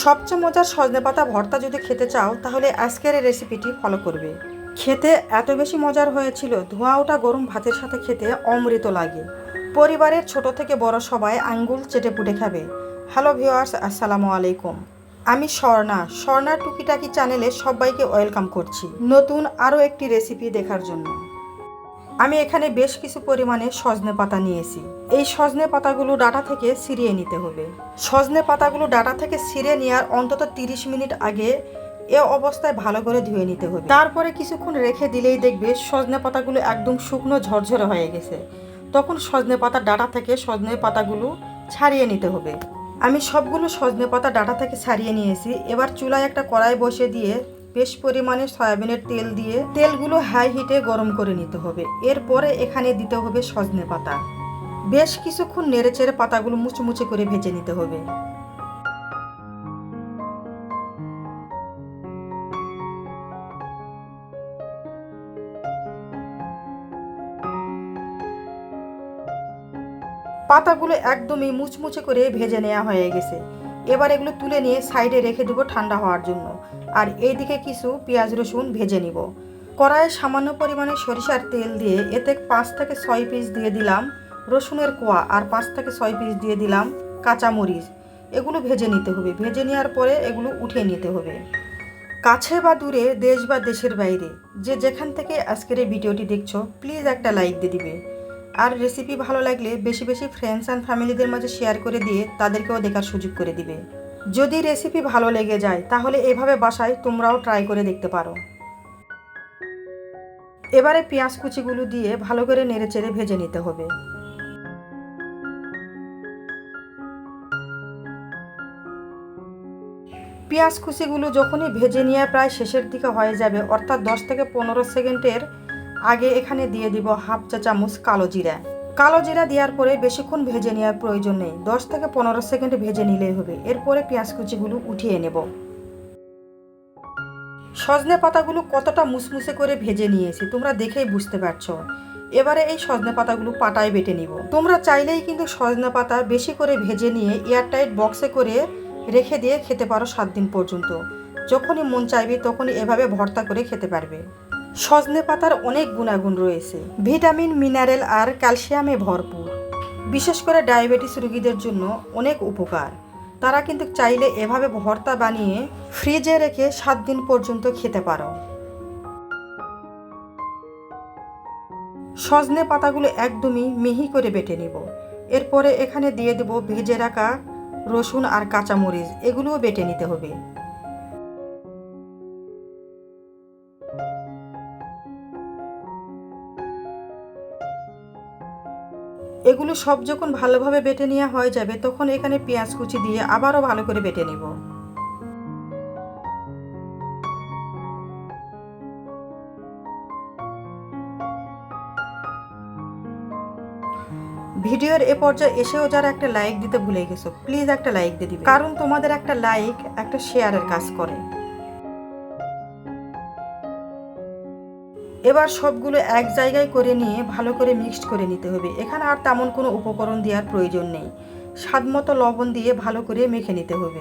সবচেয়ে মজার সজনেপাতা ভর্তা যদি খেতে চাও তাহলে আজকের এই রেসিপিটি ফলো করবে। খেতে এত বেশি মজার হয়েছিল, ধোঁয়া ওঠা গরম ভাতের সাথে খেতে অমৃত লাগে। পরিবারের ছোট থেকে বড় সবাই আঙ্গুল চেটে পুটে খাবে। হ্যালো ভিউয়ার্স, আসসালামু আলাইকুম। আমি স্বর্ণার টুকিটাকি চ্যানেলে সবাইকে ওয়েলকাম করছি নতুন আরও একটি রেসিপি দেখার জন্য। আমি এখানে বেশ কিছু পরিমাণে সজনে পাতা নিয়েছি। এই সজনে পাতাগুলো ডাঁটা থেকে ছিঁড়িয়ে নিতে হবে। সজনে পাতাগুলো ডাঁটা থেকে ছিঁড়ে নেওয়ার অন্তত 30 মিনিট আগে এ অবস্থায় ভালো করে ধুয়ে নিতে হবে। তারপরে কিছুক্ষণ রেখে দিলেই দেখবে সজনে পাতাগুলো একদম শুকনো ঝরঝরে হয়ে গেছে। তখন সজনে পাতার ডাঁটা থেকে সজনে পাতাগুলো ছাড়িয়ে নিতে হবে। আমি সবগুলো সজনে পাতা ডাঁটা থেকে ছাড়িয়ে নিয়েছি। এবার চুলায় একটা কড়াই বসিয়ে দিয়ে বেশ পরিমাণে সয়াবিনের তেল দিয়ে তেলগুলো হাই হিটে গরম করে নিতে হবে। এরপরে এখানে দিতে হবে সজনে পাতা। বেশ কিছুক্ষণ নেড়েচেড়ে পাতাগুলো মুচমুচে করে ভেজে নিতে হবে। পাতাগুলো একদমই মুচমুচে করে ভেজে নেওয়া হয়ে গেছে। এবার এগুলো তুলে নিয়ে সাইডে রেখে দেবো ঠান্ডা হওয়ার জন্য। আর এইদিকে কিছু পেঁয়াজ রসুন ভেজে নিব। কড়াইয়ে সামান্য পরিমাণে সরিষার তেল দিয়ে এতে 5 থেকে 6 পিস দিয়ে দিলাম রসুনের কোয়া, আর 5 থেকে 6 পিস দিয়ে দিলাম কাঁচামরিচ। এগুলো ভেজে নিতে হবে। ভেজে নেওয়ার পরে এগুলো উঠিয়ে নিতে হবে। কাছে বা দূরে, দেশ বা দেশের বাইরে, যে যেখান থেকে আজকের এই ভিডিওটি দেখছো, প্লিজ একটা লাইক দিয়ে দিবে। আর রেসিপি ভালো লাগলে বেশি বেশি ফ্রেন্ডস অ্যান্ড ফ্যামিলিদের মাঝে শেয়ার করে দিয়ে তাদেরকেও দেখার সুযোগ করে দিবে। যদি রেসিপি ভালো লেগে যায় তাহলে এভাবে বাসায় তোমরাও ট্রাই করে দেখতে পারো। এবারে পেঁয়াজ কুচিগুলো দিয়ে ভালো করে নেড়েচেড়ে ভেজে নিতে হবে। পেঁয়াজ কুচিগুলো যখনই ভেজে নিয়ে প্রায় শেষের দিকে হয়ে যাবে, অর্থাৎ 10 থেকে 15 সেকেন্ডের আগে এখানে দিয়ে দিব হাফ চা চামচ কালো জিরা। কালো জিরা দেওয়ার পরে বেশিক্ষণ ভেজে নেওয়ার প্রয়োজন নেই, 10 থেকে 15 সেকেন্ড ভেজে নিলেই হবে। এরপরে পেঁয়াজ কুচিগুলো উঠিয়ে নেব। সজনে পাতাগুলো কতটা মুসমুসে করে ভেজে নিয়েছি তোমরা দেখেই বুঝতে পারছো। এবারে এই সজনে পাতাগুলো পাটায় বেটে নিব। তোমরা চাইলেই কিন্তু সজনে পাতা বেশি করে ভেজে নিয়ে এয়ারটাইট বক্সে করে রেখে দিয়ে খেতে পারো 7 দিন পর্যন্ত। যখনই মন চাইবে তখনই এভাবে ভর্তা করে খেতে পারবে। সজনে পাতার অনেক গুণাগুণ রয়েছে, ভিটামিন, মিনারেল আর ক্যালসিয়ামে ভরপুর। বিশেষ করে ডায়াবেটিস রোগীদের জন্য অনেক উপকার। তারা কিন্তু চাইলে এভাবে ভর্তা বানিয়ে ফ্রিজে রেখে 7 দিন পর্যন্ত খেতে পারো। সজনে পাতাগুলো একদমই মিহি করে বেটে নিব। এরপরে এখানে দিয়ে দেব ভেজে রাখা রসুন আর কাঁচামরিচ। এগুলোও বেটে নিতে হবে। এগুলো সব যখন ভালোভাবে বেটে নেওয়া হয়ে যাবে তখন এখানে পেঁয়াজ কুচি দিয়ে আবারও ভালো করে বেটে নেব। ভিডিওর এ পর্যায়ে এসেও যারা একটা লাইক দিতে ভুলে গেছো, প্লিজ একটা লাইক দিয়ে দিবে, কারণ তোমাদের একটা লাইক একটা শেয়ারের কাজ করে। এবার সবগুলো এক জায়গায় করে নিয়ে ভালো করে মিক্সড করে নিতে হবে। এখানে আর তেমন কোনো উপকরণ দেওয়ার প্রয়োজন নেই। স্বাদমতো লবণ দিয়ে ভালো করে মেখে নিতে হবে।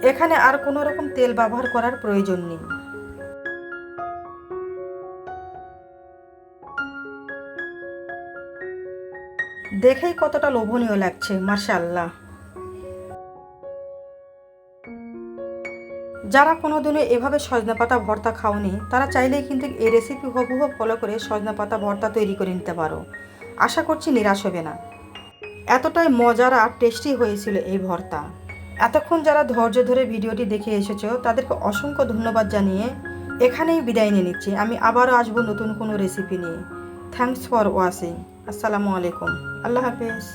এখানে আর কোনো রকম তেল ব্যবহার করার প্রয়োজন নেই। দেখেই কতটা লোভনীয় লাগছে, মাশাআল্লাহ। যারা কোনোদিনও এভাবে সজনে পাতা ভর্তা খাওনি তারা চাইলেই কিন্তু এই রেসিপি হুবহু ফলো করে সজনে পাতা ভর্তা তৈরি করে নিতে পারো। আশা করছি নিরাশ হবে না। এতটাই মজার আর টেস্টি হয়েছিল এই ভর্তা। এতক্ষণ যারা ধৈর্য ধরে ভিডিওটি দেখে এসেছো তাদেরকে অসংখ্য ধন্যবাদ জানিয়ে এখানেই বিদায় নিয়ে নিচ্ছি। আমি আবারও আসবো নতুন কোনো রেসিপি নিয়ে। Thanks for watching. আসসালামু আলাইকুম। আল্লাহ হাফেজ।